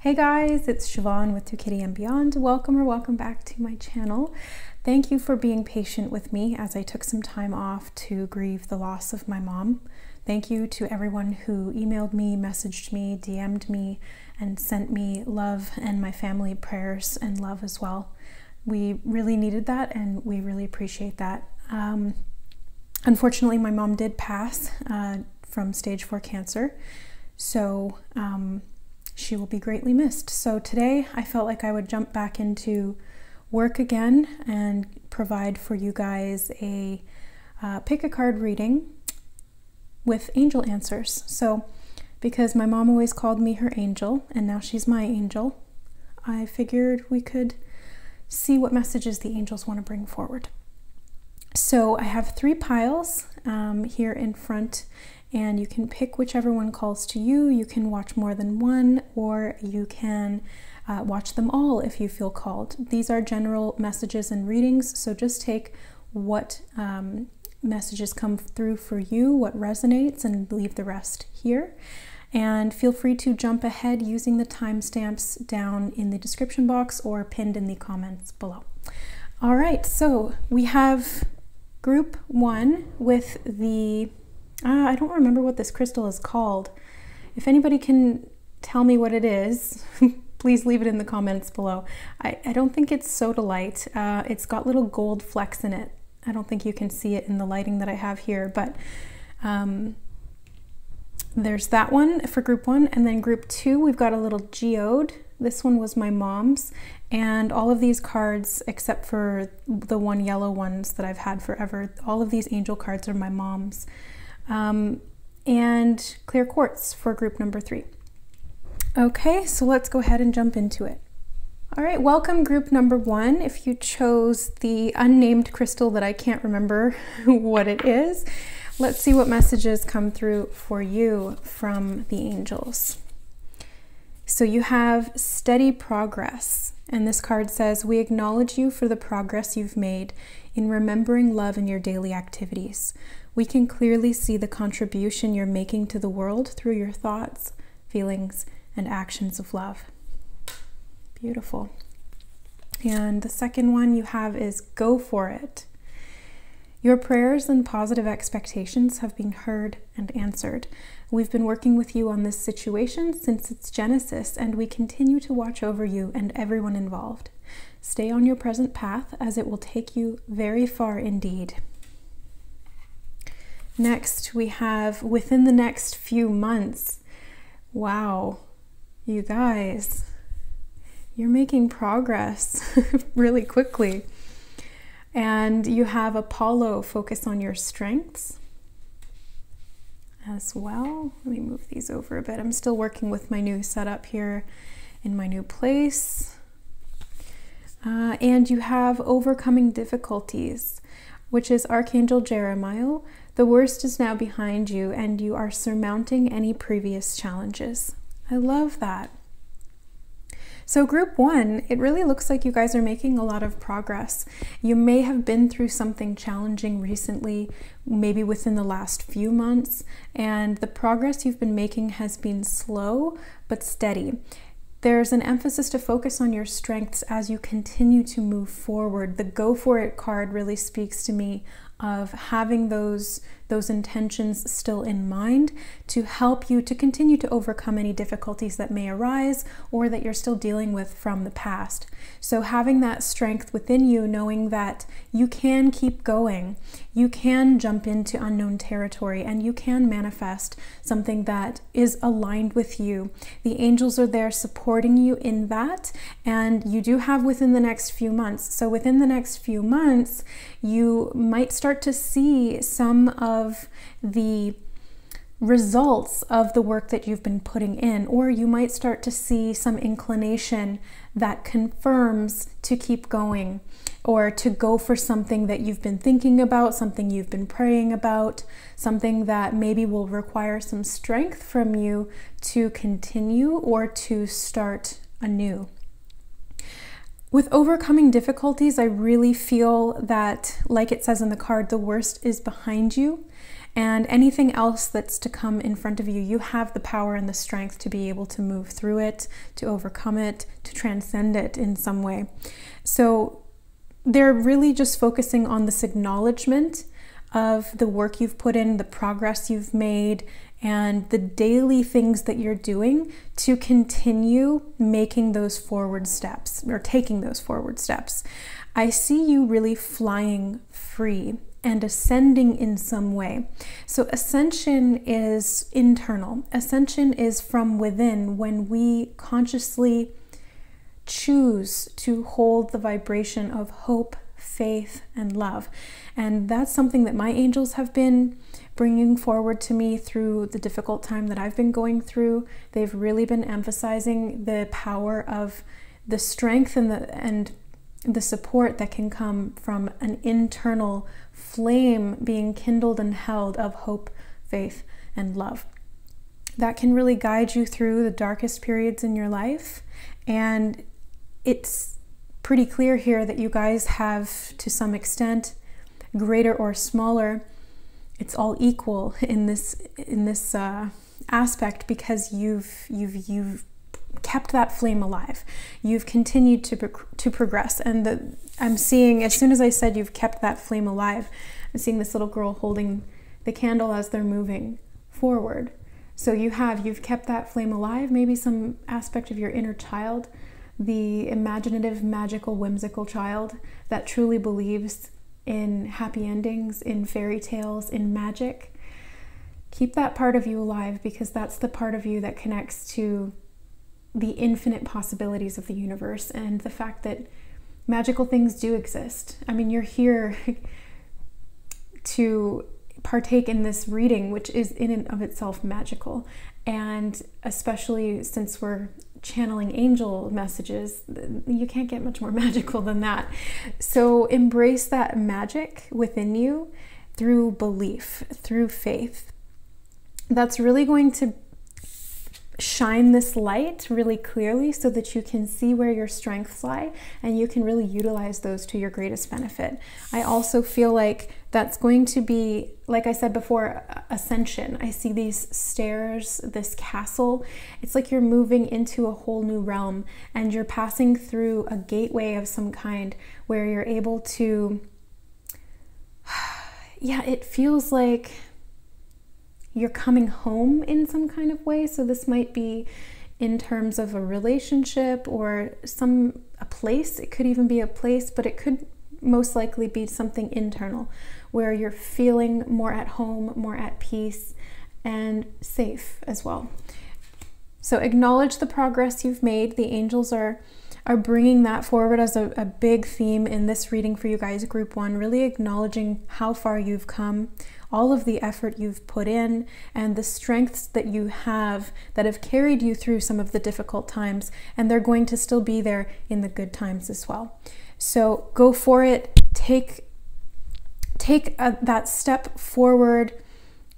Hey guys, it's Siobhan with To Kitty and Beyond. Welcome or welcome back to my channel. Thank you for being patient with me as I took some time off to grieve the loss of my mom. Thank you to everyone who emailed me, messaged me, DM'd me, and sent me love and my family prayers and love as well. We really needed that and we really appreciate that. Unfortunately, my mom did pass from stage 4 cancer, so she will be greatly missed. So today I felt like I would jump back into work again and provide for you guys a pick a card reading with angel answers. So because my mom always called me her angel and now she's my angel, I figured we could see what messages the angels want to bring forward. So I have 3 piles here in front, and you can pick whichever one calls to you. You can watch more than one, or you can watch them all if you feel called. These are general messages and readings, so just take what messages come through for you, what resonates, and leave the rest here. And feel free to jump ahead using the timestamps down in the description box or pinned in the comments below. All right, so we have group 1 with the I don't remember what this crystal is called. If anybody can tell me what it is, please leave it in the comments below. I don't think it's sodalite. It's got little gold flecks in it. I don't think you can see it in the lighting that I have here, but there's that one for group 1. And then group 2, we've got a little geode. This one was my mom's, and all of these cards, except for the one yellow ones that I've had forever, all of these angel cards are my mom's. And clear quartz for group number 3. Okay, so let's go ahead and jump into it. All right, welcome group number 1. If you chose the unnamed crystal that I can't remember what it is, let's see what messages come through for you from the angels. So you have steady progress, and this card says, "We acknowledge you for the progress you've made in remembering love in your daily activities. We can clearly see the contribution you're making to the world through your thoughts, feelings, and actions of love." Beautiful. And the second one you have is "Go for it. Your prayers and positive expectations have been heard and answered. We've been working with you on this situation since its genesis, and we continue to watch over you and everyone involved. Stay on your present path, as it will take you very far indeed." Next, we have "within the next few months." Wow, you guys, you're making progress really quickly. And you have Apollo, focus on your strengths as well. Let me move these over a bit. I'm still working with my new setup here in my new place. And you have overcoming difficulties, which is Archangel Jeremiah. The worst is now behind you, and you are surmounting any previous challenges. I love that. So group 1, it really looks like you guys are making a lot of progress. You may have been through something challenging recently, maybe within the last few months, and the progress you've been making has been slow but steady. There's an emphasis to focus on your strengths as you continue to move forward. The "Go for it" card really speaks to me of having those intentions still in mind to help you to continue to overcome any difficulties that may arise or that you're still dealing with from the past. So having that strength within you, knowing that you can keep going, you can jump into unknown territory, and you can manifest something that is aligned with you. The angels are there supporting you in that, and you do have within the next few months. So within the next few months, you might start to see some of the results of the work that you've been putting in, or you might start to see some inclination that confirms to keep going or to go for something that you've been thinking about, something you've been praying about, something that maybe will require some strength from you to continue or to start anew. With overcoming difficulties, I really feel that, like it says in the card, the worst is behind you, And anything else that's to come in front of you, you have the power and the strength to be able to move through it, to overcome it, to transcend it in some way. So they're really just focusing on this acknowledgement of the work you've put in, the progress you've made, and the daily things that you're doing to continue making those forward steps or taking those forward steps. I see you really flying free and ascending in some way. So ascension is internal. Ascension is from within, when we consciously choose to hold the vibration of hope, faith, and love. And that's something that my angels have been bringing forward to me through the difficult time that I've been going through. They've really been emphasizing the power of the strength and the support that can come from an internal flame being kindled and held of hope, faith, and love. That can really guide you through the darkest periods in your life. And it's pretty clear here that you guys have, to some extent, greater or smaller, it's all equal in this aspect, because you've kept that flame alive. You've continued to progress. And I'm seeing, as soon as I said you've kept that flame alive, I'm seeing this little girl holding the candle as they're moving forward. So you've kept that flame alive. Maybe some aspect of your inner child, the imaginative, magical, whimsical child that truly believes in happy endings, in fairy tales, in magic. Keep that part of you alive, because that's the part of you that connects to the infinite possibilities of the universe and the fact that magical things do exist. I mean, you're here to partake in this reading, which is in and of itself magical. And especially since we're channeling angel messages, you can't get much more magical than that. So embrace that magic within you through belief, through faith. That's really going to shine this light really clearly so that you can see where your strengths lie and you can really utilize those to your greatest benefit. I also feel like that's going to be, like I said before, ascension. I see these stairs, this castle. It's like you're moving into a whole new realm and you're passing through a gateway of some kind where you're able to, yeah, it feels like you're coming home in some kind of way. So this might be in terms of a relationship or a place. It could even be a place, but it could most likely be something internal where you're feeling more at home, more at peace, and safe as well. So acknowledge the progress you've made. The angels are bringing that forward as a big theme in this reading for you guys, group 1, really acknowledging how far you've come, all of the effort you've put in, and the strengths that you have that have carried you through some of the difficult times, and they're going to still be there in the good times as well. So go for it, take that step forward,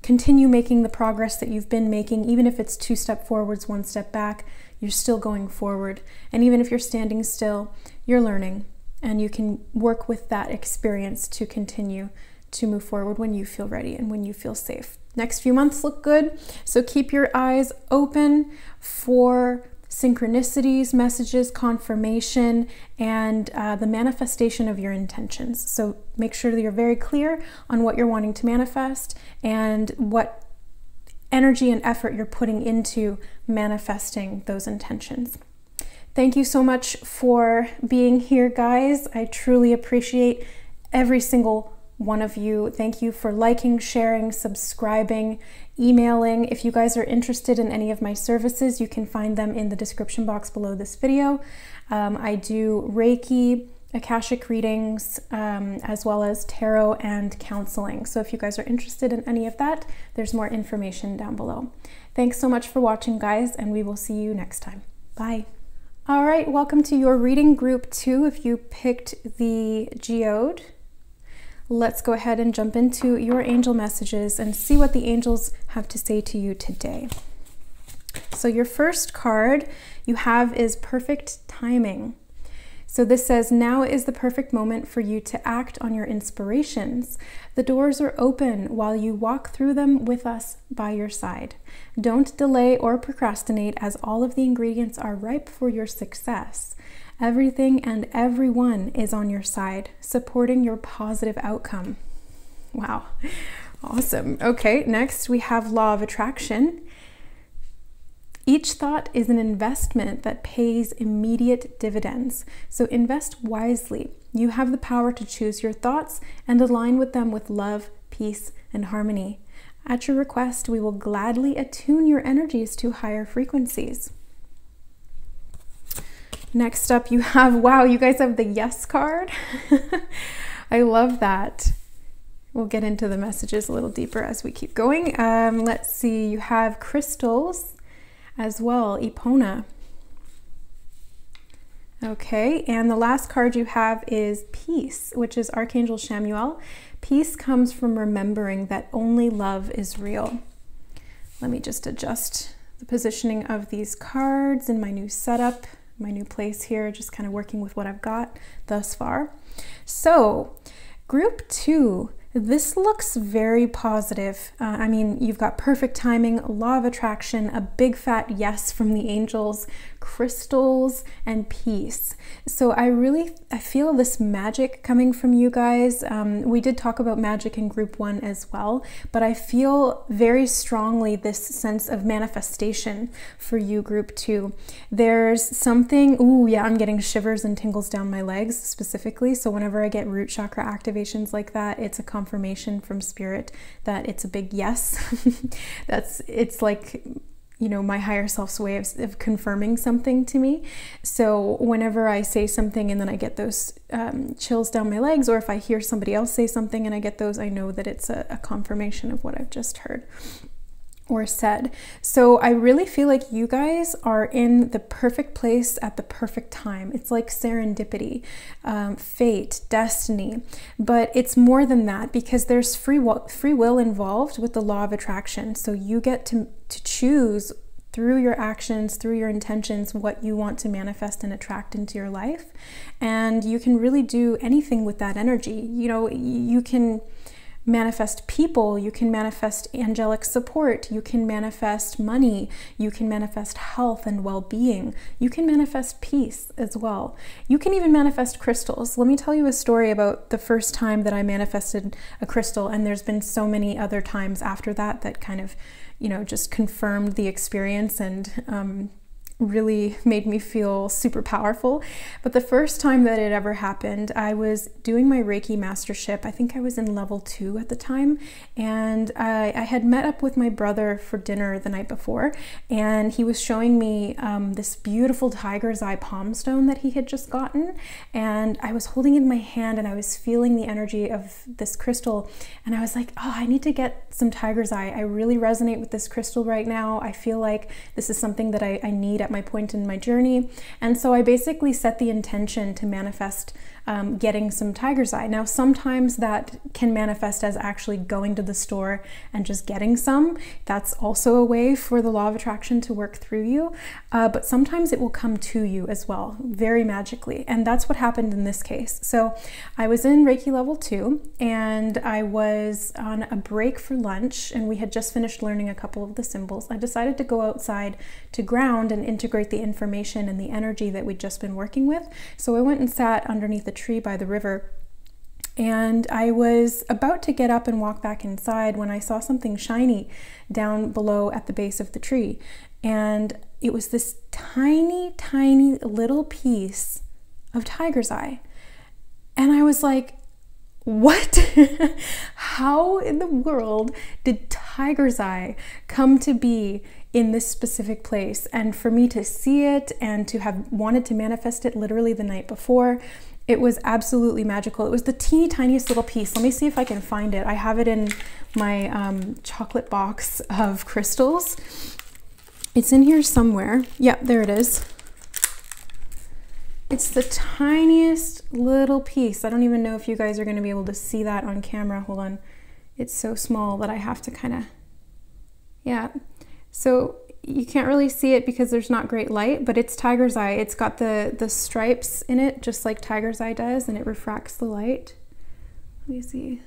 continue making the progress that you've been making. Even if it's 2 steps forwards, 1 step back, you're still going forward. And even if you're standing still, you're learning, and you can work with that experience to continue to move forward when you feel ready and when you feel safe. Next few months look good, so keep your eyes open for synchronicities, messages, confirmation, and the manifestation of your intentions. So make sure that you're very clear on what you're wanting to manifest and what energy and effort you're putting into manifesting those intentions. Thank you so much for being here, guys. I truly appreciate every single one of you. Thank you for liking, sharing, subscribing, emailing. If you guys are interested in any of my services, you can find them in the description box below this video. I do Reiki, Akashic readings, as well as tarot and counseling. So if you guys are interested in any of that, there's more information down below. Thanks so much for watching, guys, and we will see you next time. Bye. All right, welcome to your reading, group 2. If you picked the geode, let's go ahead and jump into your angel messages and see what the angels have to say to you today. So your first card you have is perfect timing. So this says, now is the perfect moment for you to act on your inspirations. The doors are open while you walk through them with us by your side. Don't delay or procrastinate, as all of the ingredients are ripe for your success. Everything and everyone is on your side, supporting your positive outcome. Wow. Awesome. Okay, next we have law of attraction. Each thought is an investment that pays immediate dividends. So invest wisely. You have the power to choose your thoughts and align with them with love, peace, and harmony. At your request, we will gladly attune your energies to higher frequencies. Next up, you have, wow, you guys have the yes card. I love that. We'll get into the messages a little deeper as we keep going. Let's see, you have crystals as well, Epona. Okay, and the last card you have is peace, which is Archangel Chamuel. Peace comes from remembering that only love is real. Let me just adjust the positioning of these cards in my new setup, my new place here, just kind of working with what I've got thus far. So, group 2. This looks very positive. I mean, you've got perfect timing, law of attraction, a big fat yes from the angels, crystals, and peace. So I feel this magic coming from you guys. We did talk about magic in group 1 as well, but I feel very strongly this sense of manifestation for you, group 2. There's something, ooh, yeah, I'm getting shivers and tingles down my legs specifically. So whenever I get root chakra activations like that, it's a confirmation from spirit that it's a big yes. It's like, you know, my higher self's way of confirming something to me. So whenever I say something and then I get those chills down my legs, or if I hear somebody else say something and I get those, I know that it's a confirmation of what I've just heard or said. So I really feel like you guys are in the perfect place at the perfect time. It's like serendipity, fate, destiny, but it's more than that because there's free will involved with the law of attraction. So you get to choose through your actions, through your intentions, what you want to manifest and attract into your life. And you can really do anything with that energy. You know, you can manifest people, you can manifest angelic support, you can manifest money, you can manifest health and well-being, you can manifest peace as well. You can even manifest crystals. Let me tell you a story about the first time that I manifested a crystal, and there's been so many other times after that that kind of, you know, just confirmed the experience and really made me feel super powerful. But the first time that it ever happened, I was doing my Reiki mastership. I think I was in level 2 at the time, and I had met up with my brother for dinner the night before, and he was showing me this beautiful tiger's eye palm stone that he had just gotten, and I was holding it in my hand and I was feeling the energy of this crystal, and I was like, oh, I need to get some tiger's eye. I really resonate with this crystal right now. I feel like this is something that I need at my point in my journey. And so I basically set the intention to manifest getting some tiger's eye. Now, sometimes that can manifest as actually going to the store and just getting some. That's also a way for the law of attraction to work through you. But sometimes it will come to you as well, very magically. And that's what happened in this case. So I was in Reiki level 2 and I was on a break for lunch, and we had just finished learning a couple of the symbols. I decided to go outside to ground and integrate the information and the energy that we'd just been working with. So I went and sat underneath the tree by the river, and I was about to get up and walk back inside when I saw something shiny down below at the base of the tree, and it was this tiny, tiny little piece of tiger's eye. And I was like, what? How in the world did tiger's eye come to be in this specific place? And for me to see it and to have wanted to manifest it literally the night before, it was absolutely magical. It was the teeny tiniest little piece. Let me see if I can find it. I have it in my chocolate box of crystals. It's in here somewhere. Yeah, there it is. It's the tiniest little piece. I don't even know if you guys are going to be able to see that on camera. Hold on. It's so small that I have to kind of, yeah. So you can't really see it because there's not great light, but it's tiger's eye. It's got the stripes in it, just like tiger's eye does, and it refracts the light. Let me see.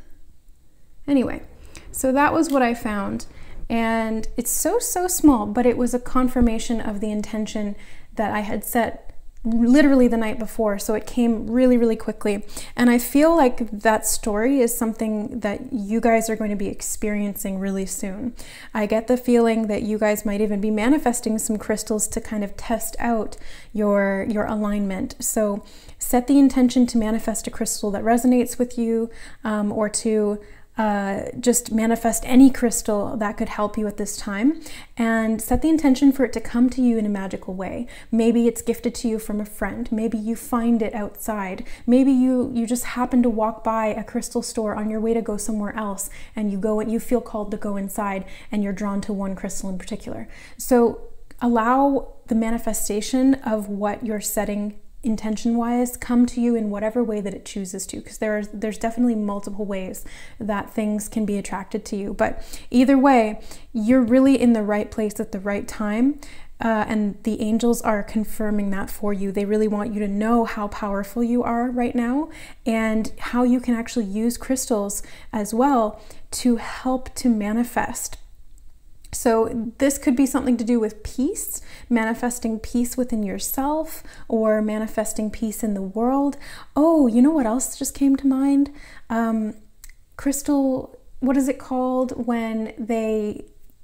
Anyway, so that was what I found. And it's so small, but it was a confirmation of the intention that I had set literally the night before. So it came really quickly. And I feel like that story is something that you guys are going to be experiencing really soon. I get the feeling that you guys might even be manifesting some crystals to kind of test out your alignment. So set the intention to manifest a crystal that resonates with you, or to just manifest any crystal that could help you at this time, and set the intention for it to come to you in a magical way. Maybe it's gifted to you from a friend. Maybe you find it outside. Maybe you just happen to walk by a crystal store on your way to go somewhere else, and you go and you feel called to go inside, and you're drawn to one crystal in particular. So allow the manifestation of what you're setting intention-wise come to you in whatever way that it chooses to, because there's definitely multiple ways that things can be attracted to you. But either way, you're really in the right place at the right time, and the angels are confirming that for you. They really want you to know how powerful you are right now, and how you can actually use crystals as well to help to manifest. So this could be something to do with peace, manifesting peace within yourself, or manifesting peace in the world. Oh, you know what else just came to mind? Crystal, what is it called when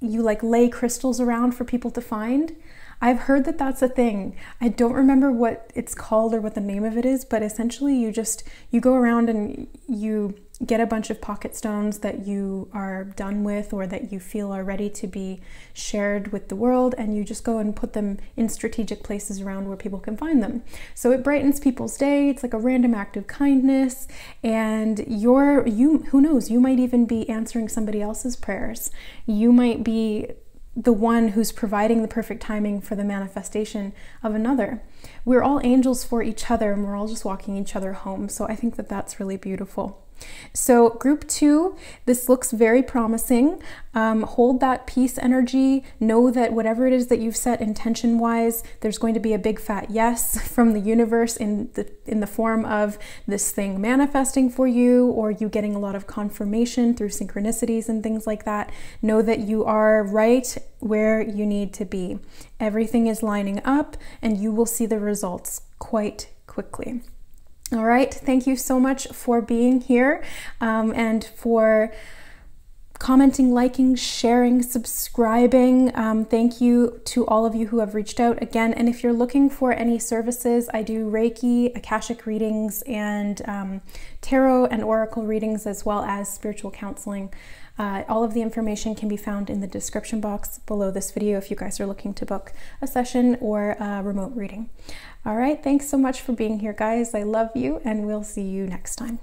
you like lay crystals around for people to find? I've heard that that's a thing. I don't remember what it's called or what the name of it is, but essentially you go around and you get a bunch of pocket stones that you are done with, or that you feel are ready to be shared with the world, and you just go and put them in strategic places around where people can find them. So it brightens people's day. It's like a random act of kindness, and who knows, you might even be answering somebody else's prayers. You might be the one who's providing the perfect timing for the manifestation of another. We're all angels for each other, and we're all just walking each other home. So I think that that's really beautiful. So group 2, this looks very promising. Hold that peace energy. Know that whatever it is that you've set intention wise, there's going to be a big fat yes from the universe in the form of this thing manifesting for you, or you getting a lot of confirmation through synchronicities and things like that. Know that you are right where you need to be. Everything is lining up, and you will see the results quite quickly. All right, thank you so much for being here, and for commenting, liking, sharing, subscribing. Thank you to all of you who have reached out again. And if you're looking for any services, I do Reiki, Akashic readings, and tarot and oracle readings, as well as spiritual counseling. All of the information can be found in the description box below this video if you guys are looking to book a session or a remote reading. All right, thanks so much for being here, guys. I love you, and we'll see you next time.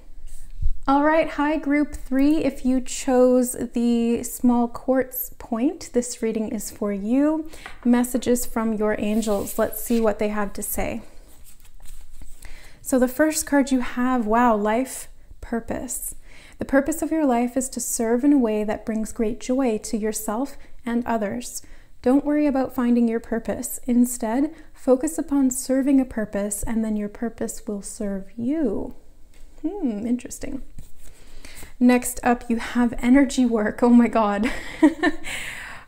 All right, hi group 3. If you chose the small quartz point, this reading is for you. Messages from your angels. Let's see what they have to say. So the first card you have, wow, life purpose. The purpose of your life is to serve in a way that brings great joy to yourself and others. Don't worry about finding your purpose. Instead, focus upon serving a purpose, and then your purpose will serve you. Interesting. Next up, you have energy work. Oh my God.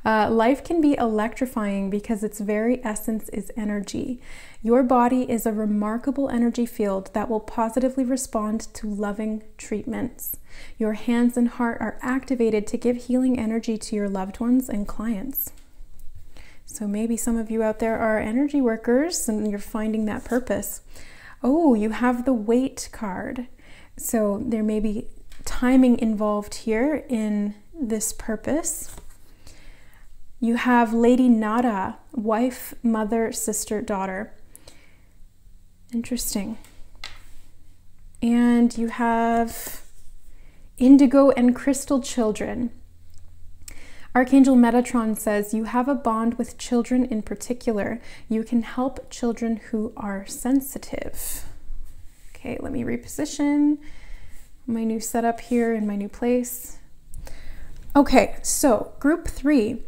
Life can be electrifying because its very essence is energy. Your body is a remarkable energy field that will positively respond to loving treatments. Your hands and heart are activated to give healing energy to your loved ones and clients. So maybe some of you out there are energy workers and you're finding that purpose. Oh, you have the weight card. So there may be timing involved here in this purpose. You have Lady Nada, wife, mother, sister, daughter. Interesting. And you have indigo and crystal children. Archangel Metatron says, you have a bond with children in particular. You can help children who are sensitive. Okay, let me reposition my new setup here in my new place. Okay, so group 3.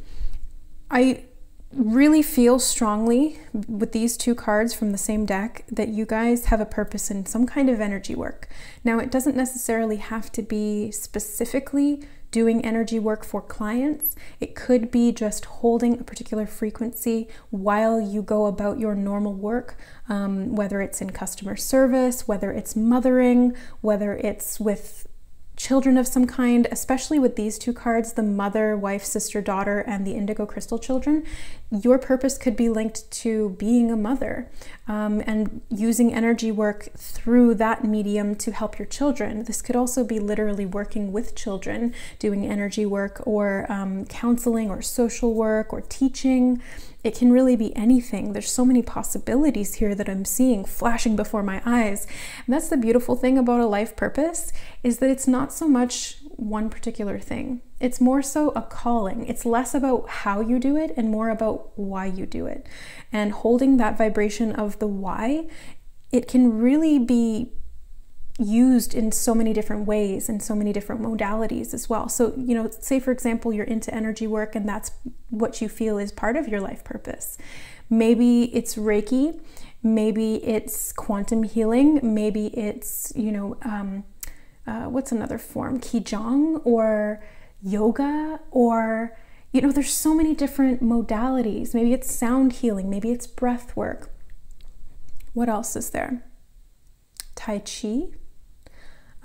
I really feel strongly with these two cards from the same deck that you guys have a purpose in some kind of energy work. Now, it doesn't necessarily have to be specifically doing energy work for clients. It could be just holding a particular frequency while you go about your normal work, whether it's in customer service, whether it's mothering, whether it's with children of some kind, especially with these two cards, the mother, wife, sister, daughter, and the indigo crystal children. Your purpose could be linked to being a mother and using energy work through that medium to help your children. This could also be literally working with children, doing energy work or counseling or social work or teaching. It can really be anything. There's so many possibilities here that I'm seeing flashing before my eyes. And that's the beautiful thing about a life purpose, is that it's not so much one particular thing. It's more so a calling. It's less about how you do it and more about why you do it. And holding that vibration of the why, it can really be used in so many different ways and so many different modalities as well. So, you know, say for example, you're into energy work and that's what you feel is part of your life purpose. Maybe it's Reiki, maybe it's quantum healing, maybe it's, you know, what's another form? Qigong or yoga, or, you know, there's so many different modalities. Maybe it's sound healing, maybe it's breath work. What else is there? Tai Chi,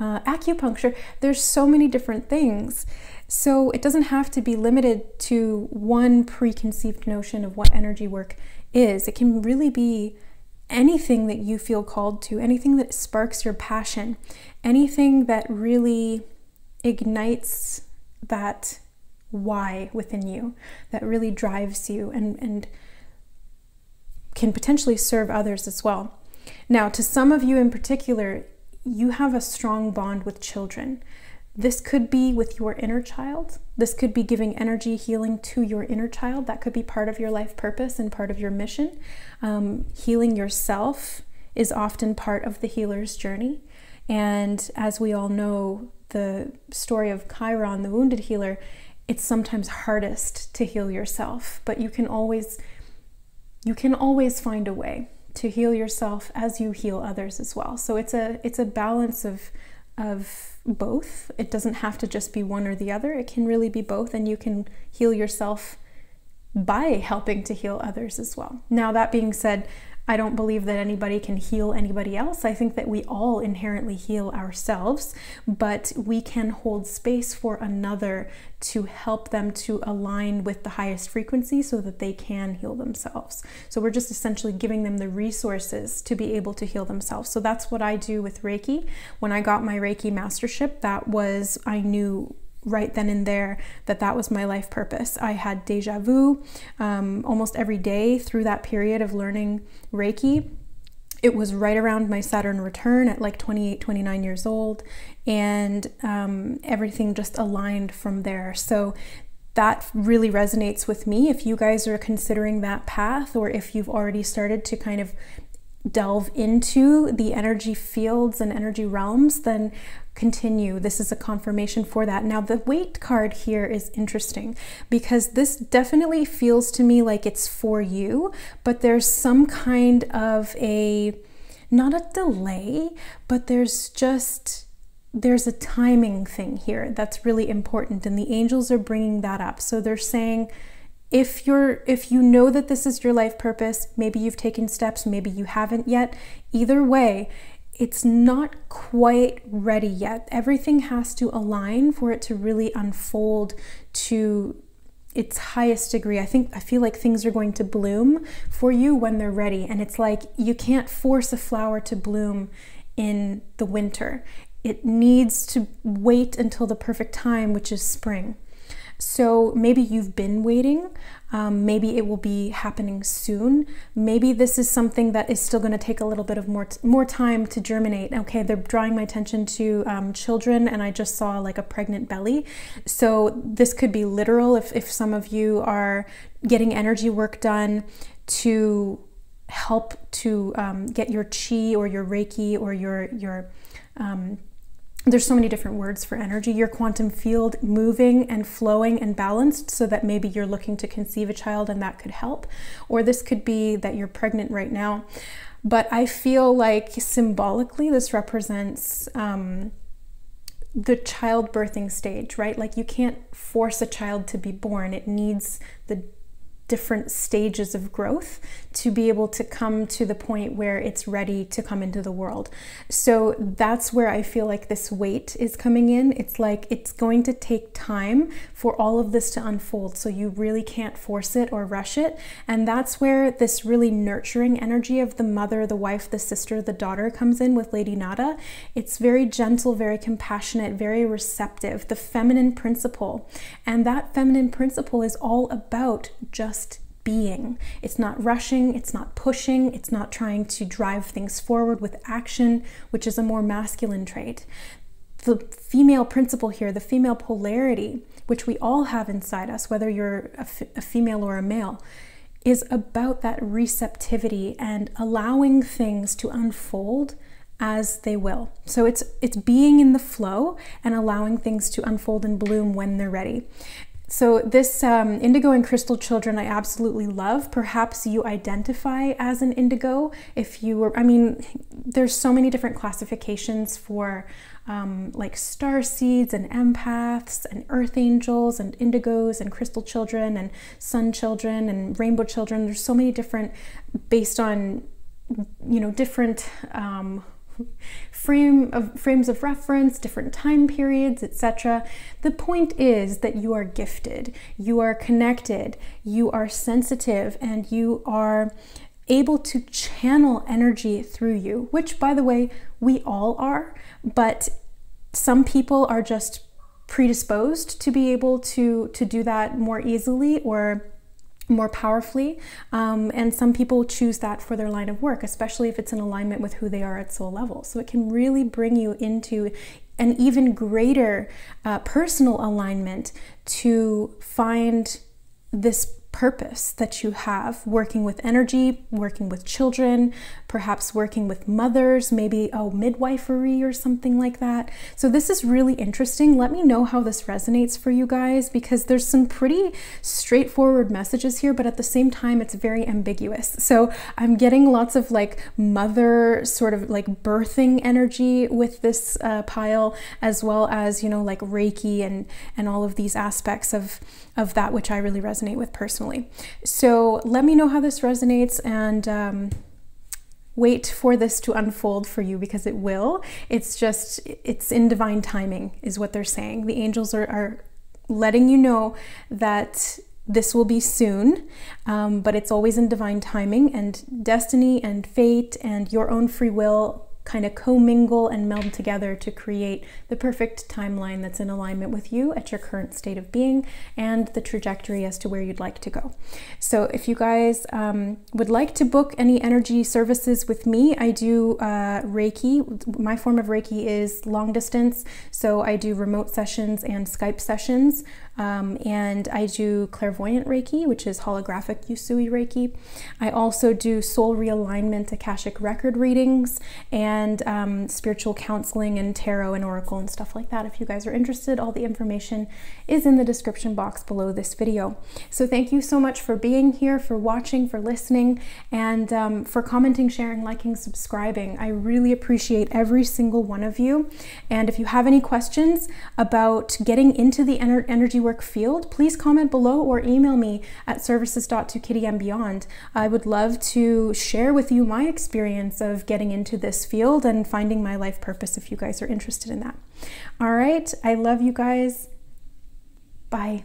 acupuncture. There's so many different things. So it doesn't have to be limited to one preconceived notion of what energy work is. It can really be anything that you feel called to, anything that sparks your passion, anything that really ignites that why within you, that really drives you and can potentially serve others as well. Now, to some of you in particular, you have a strong bond with children. This could be with your inner child. This could be giving energy healing to your inner child. That could be part of your life purpose and part of your mission. Healing yourself is often part of the healer's journey. And as we all know, the story of Chiron, the wounded healer, it's sometimes hardest to heal yourself, but you can always find a way to heal yourself as you heal others as well. So it's a balance of both. It doesn't have to just be one or the other. It can really be both, and you can heal yourself by helping to heal others as well. Now, that being said, I don't believe that anybody can heal anybody else. I think that we all inherently heal ourselves, but we can hold space for another to help them to align with the highest frequency so that they can heal themselves. So we're just essentially giving them the resources to be able to heal themselves. So that's what I do with Reiki. When I got my Reiki mastership, I knew right then and there that was my life purpose. I had deja vu almost every day through that period of learning Reiki. It was right around my Saturn return at like 28, 29 years old, and everything just aligned from there. So that really resonates with me. If you guys are considering that path, or if you've already started to kind of delve into the energy fields and energy realms, then continue. This is a confirmation for that. Now, the weight card here is interesting because this definitely feels to me like it's for you, but there's some kind of not a delay, but there's a timing thing here that's really important, and the angels are bringing that up. So they're saying, if you know that this is your life purpose, maybe you've taken steps, maybe you haven't yet, either way, it's not quite ready yet. Everything has to align for it to really unfold to its highest degree. I feel like things are going to bloom for you when they're ready. And it's like, you can't force a flower to bloom in the winter. It needs to wait until the perfect time, which is spring. So maybe you've been waiting, maybe it will be happening soon. Maybe this is something that is still going to take a little bit of more time to germinate. Okay, they're drawing my attention to children, and I just saw like a pregnant belly. So this could be literal if some of you are getting energy work done to help to get your chi or your Reiki or your there's so many different words for energy, your quantum field moving and flowing and balanced, so that maybe you're looking to conceive a child and that could help. Or this could be that you're pregnant right now. But I feel like symbolically this represents the childbirthing stage, right? Like you can't force a child to be born. It needs the different stages of growth to be able to come to the point where it's ready to come into the world. So that's where I feel like this weight is coming in. It's like it's going to take time for all of this to unfold, so you really can't force it or rush it. And that's where this really nurturing energy of the mother, the wife, the sister, the daughter comes in with Lady Nada. It's very gentle, very compassionate, very receptive, the feminine principle. And that feminine principle is all about just being. It's not rushing, it's not pushing, it's not trying to drive things forward with action, which is a more masculine trait. The female principle here, the female polarity, which we all have inside us, whether you're a female or a male, is about that receptivity and allowing things to unfold as they will. So it's being in the flow and allowing things to unfold and bloom when they're ready. So this indigo and crystal children I absolutely love. Perhaps you identify as an indigo if you were, I mean, there's so many different classifications for like star seeds and empaths and earth angels and indigos and crystal children and sun children and rainbow children. There's so many different, based on, you know, different frames of reference, different time periods, etc. The point is that you are gifted, you are connected, you are sensitive, and you are able to channel energy through you, which, by the way, we all are, but some people are just predisposed to be able to do that more easily or more powerfully, and some people choose that for their line of work, especially if it's in alignment with who they are at soul level. So it can really bring you into an even greater personal alignment to find this purpose that you have, working with energy, working with children, perhaps working with mothers, maybe midwifery or something like that. So this is really interesting. Let me know how this resonates for you guys, because there's some pretty straightforward messages here, but at the same time it's very ambiguous. So I'm getting lots of like mother sort of like birthing energy with this pile, as well as, you know, like Reiki and all of these aspects of that which I really resonate with personally. So let me know how this resonates, and wait for this to unfold for you, because it will. It's just, it's in divine timing is what they're saying. The angels are letting you know that this will be soon, but it's always in divine timing, and destiny and fate and your own free will kind of commingle and meld together to create the perfect timeline that's in alignment with you at your current state of being and the trajectory as to where you'd like to go. So if you guys would like to book any energy services with me, I do Reiki. My form of Reiki is long distance, so I do remote sessions and Skype sessions, and I do clairvoyant Reiki, which is holographic Usui Reiki. I also do soul realignment, Akashic record readings, and spiritual counseling and tarot and oracle and stuff like that. If you guys are interested, all the information is in the description box below this video. So thank you so much for being here, for watching, for listening, and for commenting, sharing, liking, subscribing. I really appreciate every single one of you. And if you have any questions about getting into the energy work field, please comment below or email me at services.2kittyandbeyond. I would love to share with you my experience of getting into this field and finding my life purpose if you guys are interested in that. All right, I love you guys. Bye.